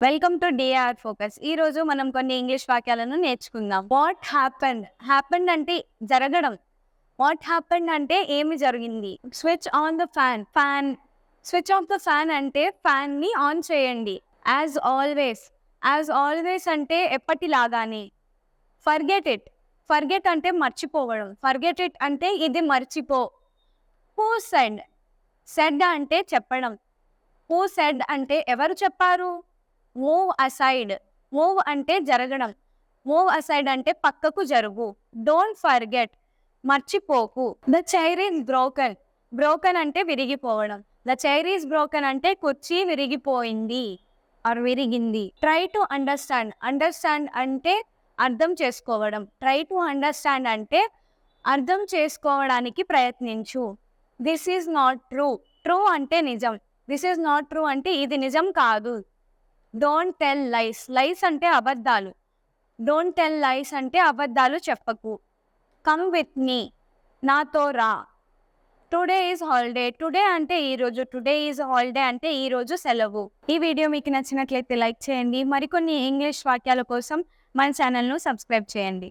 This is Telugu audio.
Welcome to DR focus. ఈ రోజు మనం కొన్ని ఇంగ్లీష్ వాక్యాలను నేర్చుకుందాం. What happened? హ్యాపెండ్ అంటే జరగడం. వాట్ హ్యాపెండ్ అంటే ఏమి జరిగింది. Switch on the fan. Switch off the fan అంటే ఫ్యాన్ ని ఆన్ చేయండి. As always. యాజ్ ఆల్వేస్ అంటే ఎప్పటిలాగానే. Forget it. ఫర్గెట్ అంటే మర్చిపోవడం. ఫర్గెట్ ఇట్ అంటే ఇది మర్చిపో. Who said? సెడ్ అంటే చెప్పడం. హూ సెడ్ అంటే ఎవరు చెప్పారు. Move aside. మూవ్ అంటే జరగడం. మూవ్ అసైడ్ అంటే పక్కకు జరుగు. Don't forget. మర్చిపోకు. The chair is broken. Broken అంటే విరిగిపోవడం. ద చైర్ ఈస్ బ్రోకెన్ అంటే కుర్చీ విరిగిపోయింది ఆర్ విరిగింది. Try to understand. అండర్స్టాండ్ అంటే అర్థం చేసుకోవడం. ట్రై టు అండర్స్టాండ్ అంటే అర్థం చేసుకోవడానికి ప్రయత్నించు. This is not true. True అంటే నిజం. దిస్ ఈజ్ నాట్ ట్రూ అంటే ఇది నిజం కాదు. Don't tell lies. లైస్ అంటే అబద్ధాలు. డోంట్ టెల్ లైస్ అంటే అబద్ధాలు చెప్పకు. Come with me. నాతో రా. Today is holiday. టుడే అంటే ఈరోజు. టుడే ఈజ్ హాలిడే అంటే ఈరోజు సెలవు. ఈ వీడియో మీకు నచ్చినట్లయితే లైక్ చేయండి. మరికొన్ని ఇంగ్లీష్ వాక్యాల కోసం మన ఛానల్ను సబ్స్క్రైబ్ చేయండి.